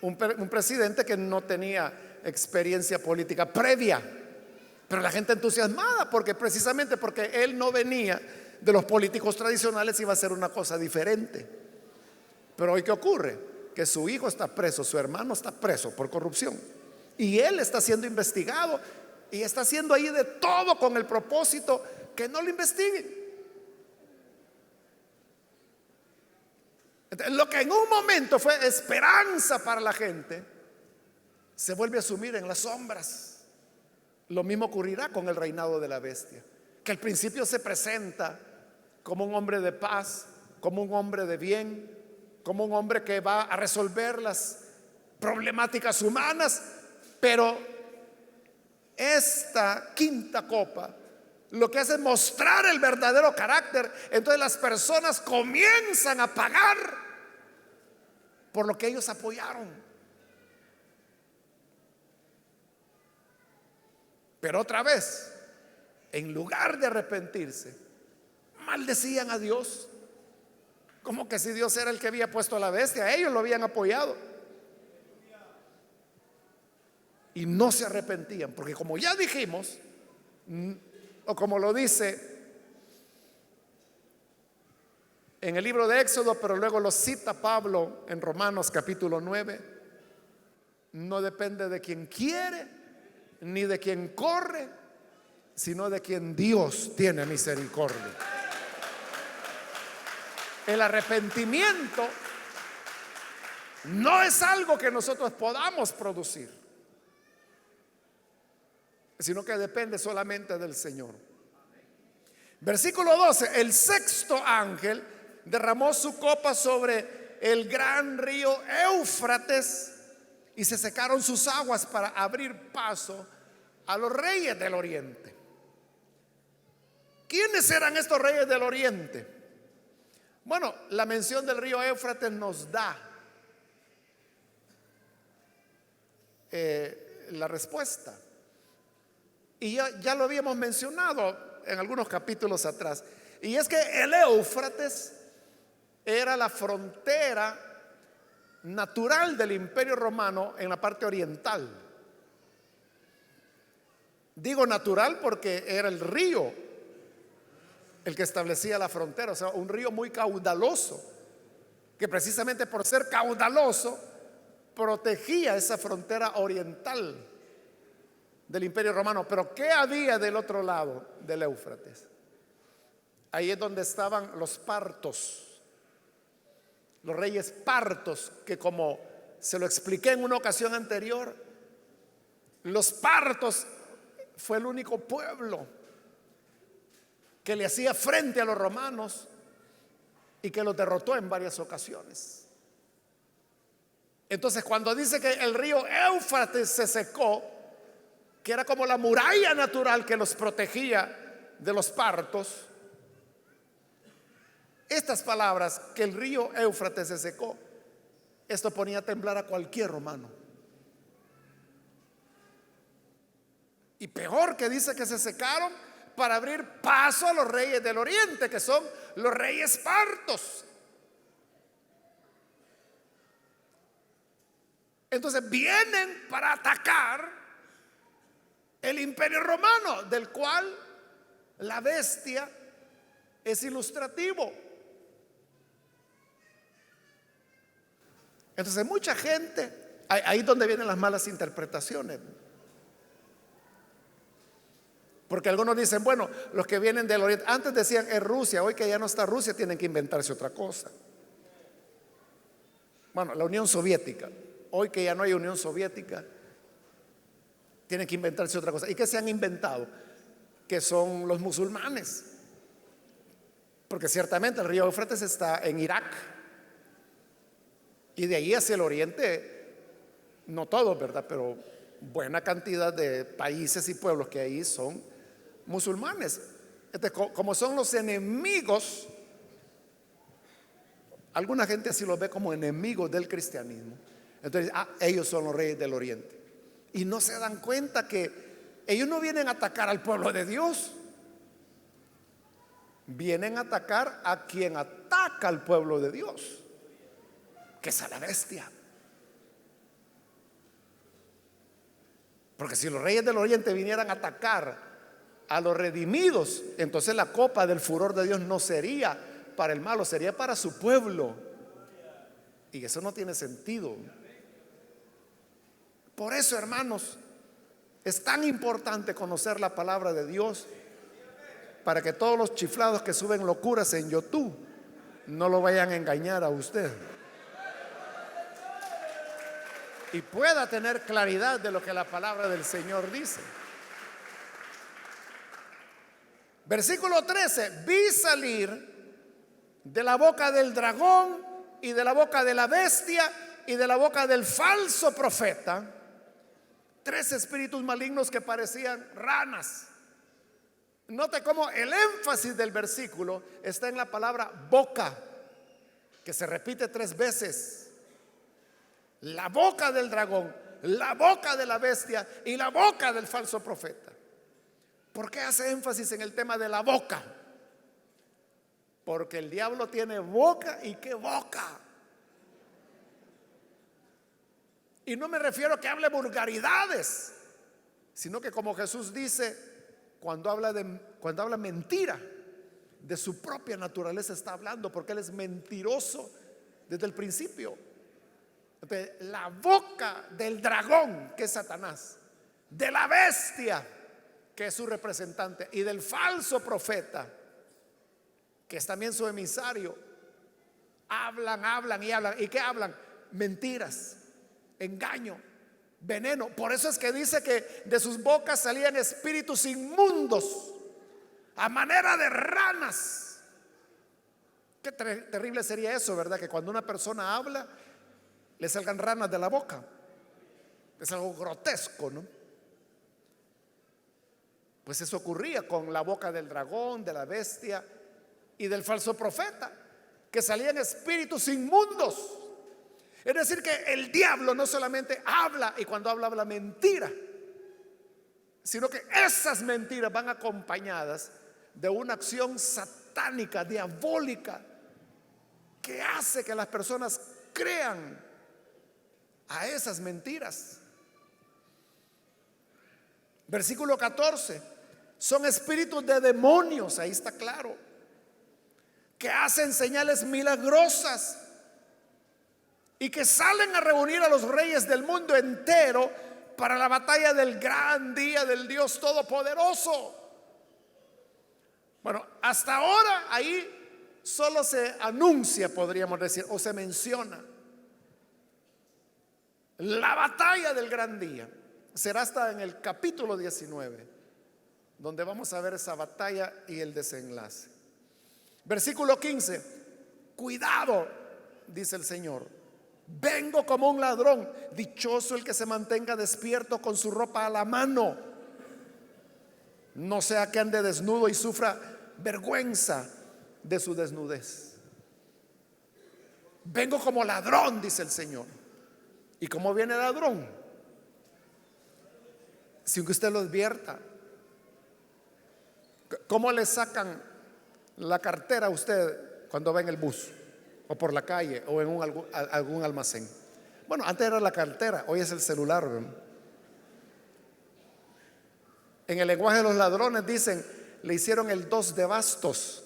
S1: un presidente que no tenía experiencia política previa, pero la gente entusiasmada porque precisamente porque él no venía de los políticos tradicionales, iba a ser una cosa diferente. Pero hoy, ¿qué ocurre? Que su hijo está preso, su hermano está preso por corrupción, y él está siendo investigado, y está haciendo ahí de todo con el propósito que no lo investiguen. Entonces, lo que en un momento fue esperanza para la gente se vuelve a sumir en las sombras. Lo mismo ocurrirá con el reinado de la bestia, que al principio se presenta como un hombre de paz, como un hombre de bien, como un hombre que va a resolver las problemáticas humanas, pero esta quinta copa lo que hace es mostrar el verdadero carácter. Entonces las personas comienzan a pagar por lo que ellos apoyaron. Pero otra vez, en lugar de arrepentirse, maldecían a Dios, como que si Dios era el que había puesto a la bestia, ellos lo habían apoyado. Y no se arrepentían, porque como ya dijimos, o como lo dice en el libro de Éxodo, pero luego lo cita Pablo en Romanos capítulo 9, no depende de quien quiere ni de quien corre, sino de quien Dios tiene misericordia. El arrepentimiento no es algo que nosotros podamos producir, sino que depende solamente del Señor. Versículo 12: el sexto ángel derramó su copa sobre el gran río Éufrates y se secaron sus aguas para abrir paso a los reyes del oriente. ¿Quiénes eran estos reyes del oriente? Bueno, la mención del río Éufrates nos da la respuesta. Y ya lo habíamos mencionado en algunos capítulos atrás. Y es que el Éufrates era la frontera natural del Imperio Romano en la parte oriental. Digo natural porque era el río el que establecía la frontera, o sea, un río muy caudaloso, que precisamente por ser caudaloso protegía esa frontera oriental del Imperio Romano. Pero ¿qué había del otro lado del Éufrates? Ahí es donde estaban los partos, los reyes partos, que como se lo expliqué en una ocasión anterior, los partos fue el único pueblo que le hacía frente a los romanos y que los derrotó en varias ocasiones. Entonces, cuando dice que el río Éufrates se secó, que era como la muralla natural que los protegía de los partos, estas palabras, que el río Éufrates se secó, esto ponía a temblar a cualquier romano. Y peor, que dice que se secaron para abrir paso a los reyes del oriente, que son los reyes partos. Entonces vienen para atacar el Imperio Romano, del cual la bestia es ilustrativo. Entonces mucha gente, ahí es donde vienen las malas interpretaciones. Porque algunos dicen, bueno, los que vienen del oriente, antes decían es Rusia, hoy que ya no está Rusia tienen que inventarse otra cosa. Bueno, la Unión Soviética, hoy que ya no hay Unión Soviética, tienen que inventarse otra cosa. ¿Y qué se han inventado? Que son los musulmanes. Porque ciertamente el río Éufrates está en Irak, y de ahí hacia el oriente, no todos, ¿verdad? Pero buena cantidad de países y pueblos que ahí son musulmanes. Entonces, como son los enemigos, alguna gente así los ve como enemigos del cristianismo. Entonces, ellos son los reyes del oriente. Y no se dan cuenta que ellos no vienen a atacar al pueblo de Dios, vienen a atacar a quien ataca al pueblo de Dios, que es a la bestia. Porque si los reyes del oriente vinieran a atacar a los redimidos, entonces la copa del furor de Dios no sería para el malo, sería para su pueblo. Y eso no tiene sentido. Por eso, hermanos, es tan importante conocer la palabra de Dios, para que todos los chiflados que suben locuras en YouTube no lo vayan a engañar a usted y pueda tener claridad de lo que la palabra del Señor dice. Versículo 13: vi salir de la boca del dragón y de la boca de la bestia y de la boca del falso profeta tres espíritus malignos que parecían ranas. Note cómo el énfasis del versículo está en la palabra boca, que se repite tres veces. La boca del dragón, la boca de la bestia y la boca del falso profeta. ¿Por qué hace énfasis en el tema de la boca? Porque el diablo tiene boca, y qué boca. Y no me refiero a que hable vulgaridades, sino que, como Jesús dice, cuando habla mentira, de su propia naturaleza está hablando, porque Él es mentiroso desde el principio. Entonces, la boca del dragón, que es Satanás, de la bestia, que es su representante, y del falso profeta, que es también su emisario, hablan y hablan. ¿Y qué hablan? Mentiras, engaño, veneno. Por eso es que dice que de sus bocas salían espíritus inmundos a manera de ranas. Qué terrible sería eso, ¿verdad? Que cuando una persona habla le salgan ranas de la boca. Es algo grotesco, ¿no? Pues eso ocurría con la boca del dragón, de la bestia y del falso profeta, que salían espíritus inmundos. Es decir, que el diablo no solamente habla, y cuando habla mentira, sino que esas mentiras van acompañadas de una acción satánica, diabólica, que hace que las personas crean a esas mentiras. Versículo 14: son espíritus de demonios, ahí está claro, que hacen señales milagrosas y que salen a reunir a los reyes del mundo entero para la batalla del gran día del Dios Todopoderoso. Bueno, hasta ahora ahí solo se anuncia, podríamos decir, o se menciona la batalla del gran día. Será hasta en el capítulo 19 donde vamos a ver esa batalla y el desenlace. Versículo 15: cuidado, dice el Señor, vengo como un ladrón. Dichoso el que se mantenga despierto con su ropa a la mano, no sea que ande desnudo y sufra vergüenza de su desnudez. Vengo como ladrón, dice el Señor. ¿Y cómo viene el ladrón? Sin que usted lo advierta. ¿Cómo le sacan la cartera a usted cuando va en el bus, o por la calle, o en algún almacén? Bueno, antes era la cartera, hoy es el celular, ¿verdad? En el lenguaje de los ladrones dicen, le hicieron el 2 de bastos.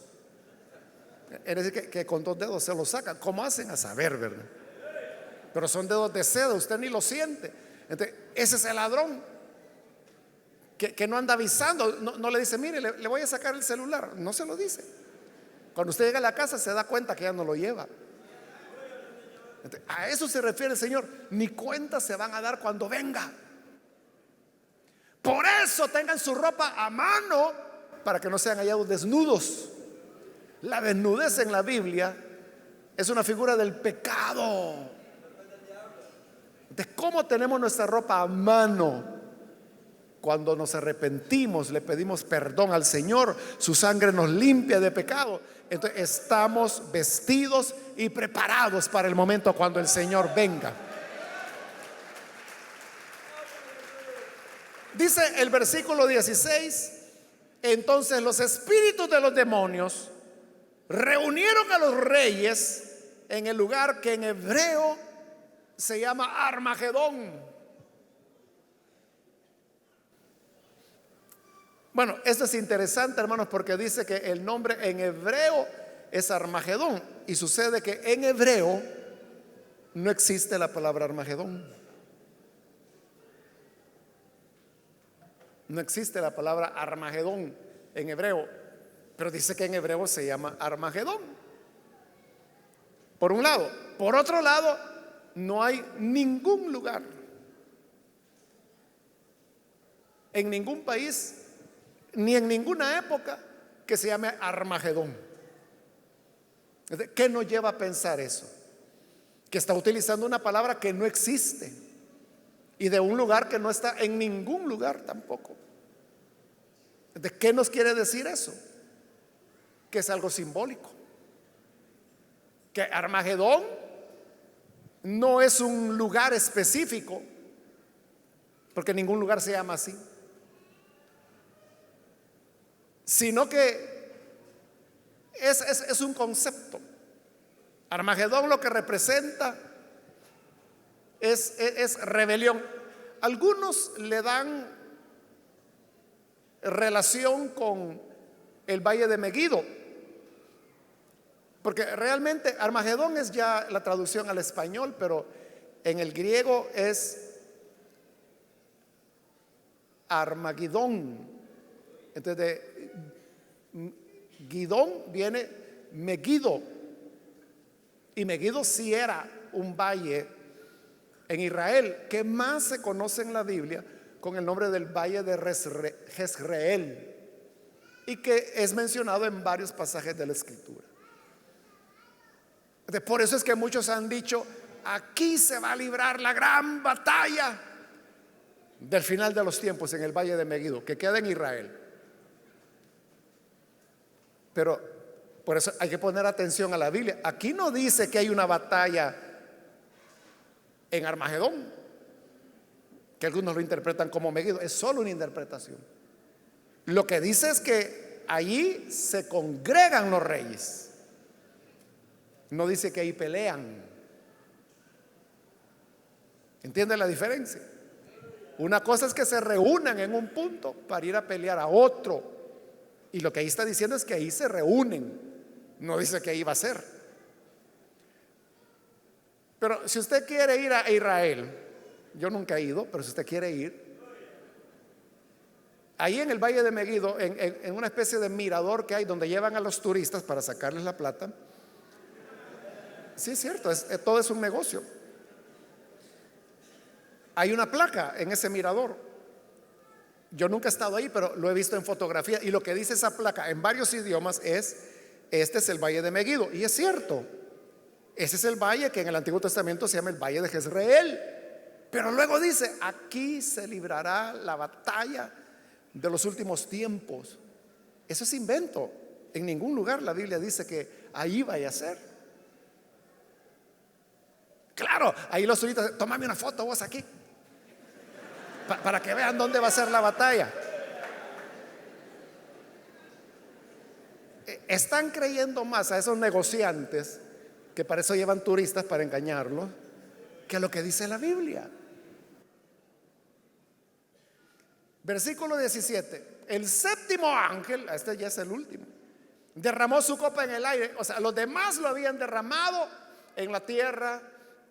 S1: Es decir, que con 2 dedos se lo sacan. ¿Cómo hacen? A saber, ¿verdad? Pero son dedos de seda, usted ni lo siente. Entonces, ese es el ladrón que no anda avisando. No le dice, mire, le voy a sacar el celular. No se lo dice. Cuando usted llega a la casa se da cuenta que ya no lo lleva. Entonces, a eso se refiere el Señor. Ni cuenta se van a dar cuando venga. Por eso tengan su ropa a mano, para que no sean hallados desnudos. La desnudez en la Biblia es una figura del pecado. De cómo tenemos nuestra ropa a mano. Cuando nos arrepentimos, le pedimos perdón al Señor, su sangre nos limpia de pecado. Entonces estamos vestidos y preparados para el momento cuando el Señor venga. Dice el versículo 16: entonces los espíritus de los demonios reunieron a los reyes en el lugar que en hebreo se llama Armagedón. Bueno, esto es interesante, hermanos, porque dice que el nombre en hebreo es Armagedón, y sucede que en hebreo no existe la palabra Armagedón. No existe la palabra Armagedón en hebreo, pero dice que en hebreo se llama Armagedón. Por un lado. Por otro lado, no hay ningún lugar, en ningún país, ni en ninguna época, que se llame Armagedón. ¿Qué nos lleva a pensar eso? Que está utilizando una palabra que no existe. y de un lugar que no está en ningún lugar tampoco. ¿De qué nos quiere decir eso? Que es algo simbólico, que Armagedón no es un lugar específico, porque ningún lugar se llama así, sino que es un concepto. Armagedón lo que representa es rebelión. Algunos le dan relación con el valle de Megiddo, porque realmente Armagedón es ya la traducción al español, pero en el griego es Armagedón. Entonces de Gidón viene Megiddo, y Megiddo sí era un valle en Israel que más se conoce en la Biblia con el nombre del valle de Jezreel, y que es mencionado en varios pasajes de la Escritura. Por eso es que muchos han dicho: aquí se va a librar la gran batalla del final de los tiempos, en el valle de Megiddo, que queda en Israel. Pero por eso hay que poner atención a la Biblia. Aquí no dice que hay una batalla en Armagedón, que algunos lo interpretan como Megiddo. Es solo una interpretación. Lo que dice es que allí se congregan los reyes. No dice que ahí pelean. ¿Entiende la diferencia? Una cosa es que se reúnan en un punto para ir a pelear a otro, y lo que ahí está diciendo es que ahí se reúnen. No dice que ahí va a ser. Pero si usted quiere ir a Israel, yo nunca he ido, pero si usted quiere ir, ahí en el valle de Megiddo, en una especie de mirador que hay donde llevan a los turistas para sacarles la plata. Sí, es cierto, todo es un negocio. Hay una placa en ese mirador. Yo nunca he estado ahí, pero lo he visto en fotografía, y lo que dice esa placa en varios idiomas es: este es el valle de Megiddo. Y es cierto, ese es el valle que en el Antiguo Testamento se llama el valle de Jezreel. Pero luego dice: aquí se librará la batalla de los últimos tiempos. Eso es invento. En ningún lugar la Biblia dice que ahí vaya a ser. Claro, ahí los turistas: tómame una foto vos aquí, para que vean dónde va a ser la batalla. Están creyendo más a esos negociantes, que para eso llevan turistas, para engañarlos, que a lo que dice la Biblia. Versículo 17: el séptimo ángel, este ya es el último, derramó su copa en el aire. O sea, los demás lo habían derramado en la tierra,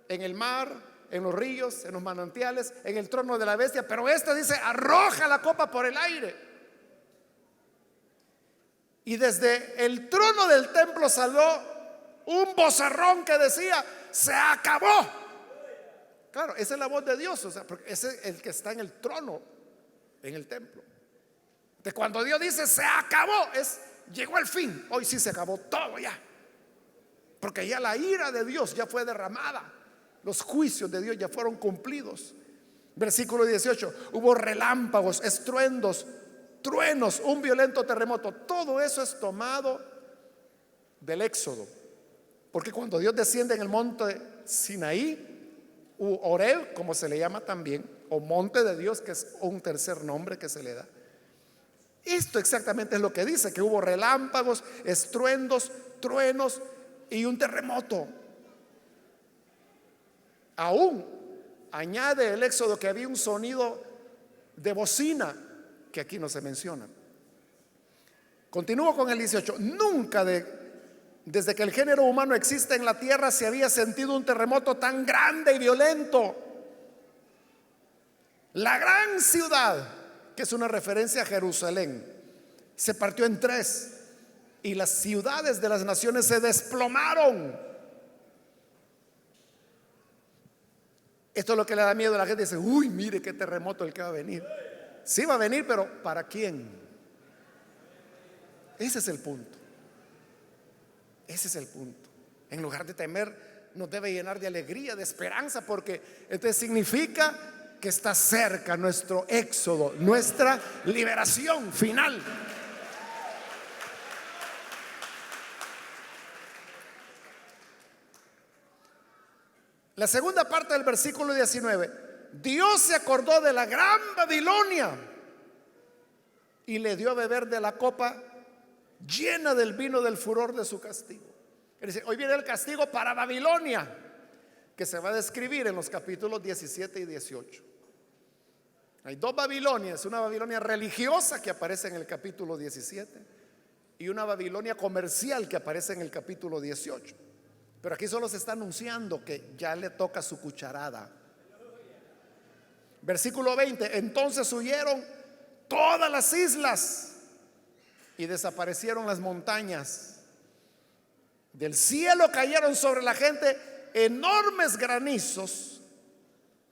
S1: en el mar, en los ríos, en los manantiales, en el trono de la bestia. Pero este dice: arroja la copa por el aire. Y desde el trono del templo salió un vozarrón que decía: se acabó. Claro, esa es la voz de Dios, o sea, porque ese es el que está en el trono, en el templo. De cuando Dios dice se acabó, llegó el fin. Hoy sí se acabó todo ya, porque ya la ira de Dios ya fue derramada. Los juicios de Dios ya fueron cumplidos. Versículo 18: hubo relámpagos, estruendos, truenos, un violento terremoto. Todo eso es tomado del Éxodo, porque cuando Dios desciende en el monte Sinaí, u Horeb, como se le llama también, o monte de Dios, que es un tercer nombre que se le da, esto exactamente es lo que dice: que hubo relámpagos, estruendos, truenos y un terremoto. Aún añade el Éxodo que había un sonido de bocina, que aquí no se menciona. Continúo con el 18: nunca desde que el género humano existe en la tierra se había sentido un terremoto tan grande y violento. La gran ciudad, que es una referencia a Jerusalén, se partió en tres, y las ciudades de las naciones se desplomaron. Esto es lo que le da miedo a la gente. Dice: uy, mire qué terremoto el que va a venir. Sí va a venir, pero ¿para quién? Ese es el punto. Ese es el punto. En lugar de temer, nos debe llenar de alegría, de esperanza, porque entonces significa que está cerca nuestro éxodo, nuestra liberación final. La segunda parte del versículo 19: Dios se acordó de la gran Babilonia y le dio a beber de la copa llena del vino del furor de su castigo. Es decir, hoy viene el castigo para Babilonia, que se va a describir en los capítulos 17 y 18. Hay dos Babilonias: una Babilonia religiosa, que aparece en el capítulo 17, y una Babilonia comercial, que aparece en el capítulo 18. Pero aquí solo se está anunciando que ya le toca su cucharada. Versículo 20: Entonces huyeron todas las islas y desaparecieron las montañas. Del cielo cayeron sobre la gente enormes granizos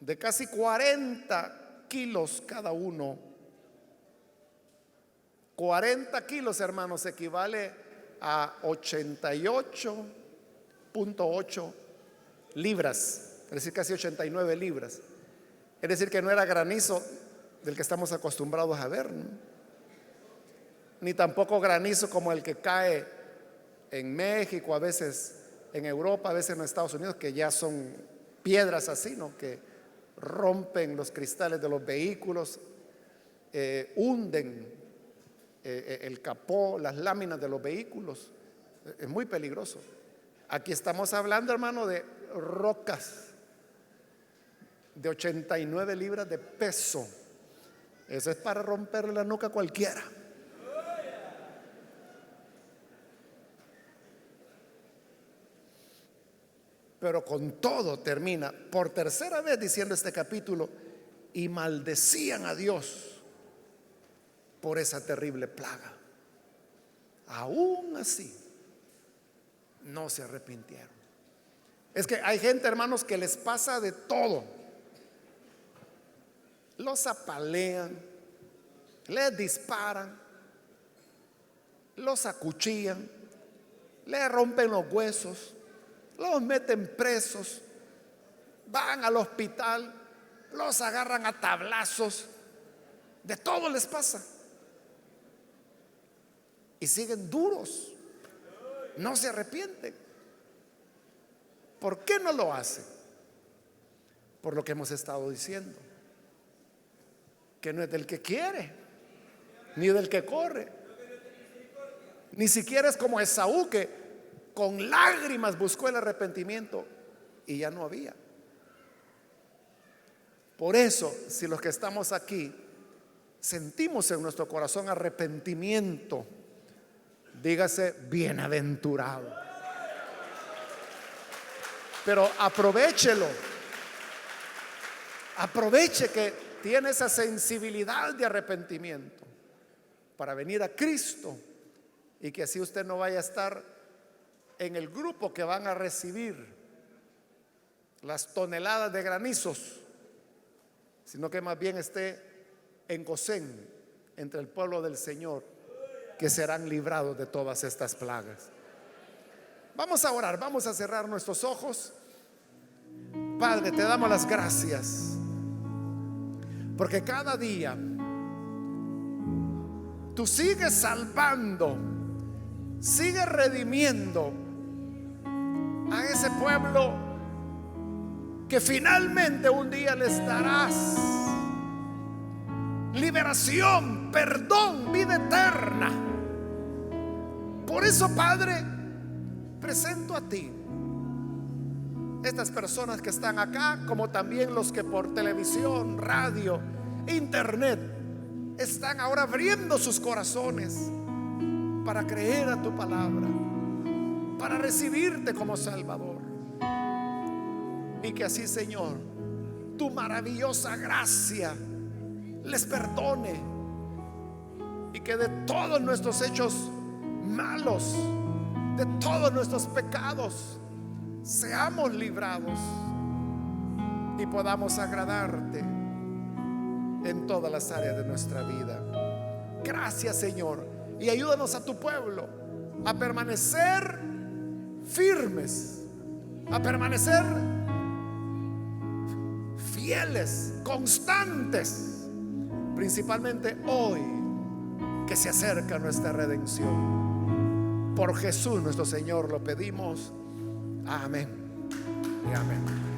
S1: de casi 40 kilos cada uno. 40 kilos, hermanos, equivale a 88.8 libras, es decir, casi 89 libras. Es decir, que no era granizo del que estamos acostumbrados a ver, ¿no? Ni tampoco granizo como el que cae en México, a veces en Europa, a veces en Estados Unidos, que ya son piedras así, ¿no? Que rompen los cristales de los vehículos, hunden el capó, las láminas de los vehículos. Es muy peligroso. Aquí estamos hablando, hermano, de rocas de 89 libras de peso. Eso es para romperle la nuca a cualquiera. Pero con todo termina por tercera vez diciendo este capítulo: y maldecían a Dios por esa terrible plaga. Aún así no se arrepintieron. Es que hay gente, hermanos, que les pasa de todo. Los apalean, les disparan, los acuchillan, les rompen los huesos, los meten presos, van al hospital, los agarran a tablazos, de todo les pasa. Y siguen duros, no se arrepienten. ¿Por qué no lo hacen? Por lo que hemos estado diciendo, que no es del que quiere, ni del que corre. Ni siquiera es como Esaú, que con lágrimas buscó el arrepentimiento y ya no había. Por eso, si los que estamos aquí sentimos en nuestro corazón arrepentimiento, dígase bienaventurado. Pero aprovéchelo. Aproveche que tiene esa sensibilidad de arrepentimiento para venir a Cristo, y que así usted no vaya a estar en el grupo que van a recibir las toneladas de granizos, sino que más bien esté en Gosén, entre el pueblo del Señor, que serán librados de todas estas plagas. Vamos a orar, vamos a cerrar nuestros ojos. Padre, te damos las gracias porque cada día tú sigues salvando, sigues redimiendo a ese pueblo que finalmente un día les darás liberación, perdón, vida eterna. Por eso, Padre, presento a ti estas personas que están acá, como también los que por televisión, radio, internet están ahora abriendo sus corazones para creer a tu palabra, para recibirte como Salvador. Y que así, Señor, tu maravillosa gracia les perdone, y que de todos nuestros hechos malos, de todos nuestros pecados, seamos librados y podamos agradarte en todas las áreas de nuestra vida. Gracias, Señor, y ayúdanos a tu pueblo a permanecer firmes, a permanecer fieles, constantes, principalmente hoy que se acerca nuestra redención. Por Jesús nuestro Señor lo pedimos. Amén y amén.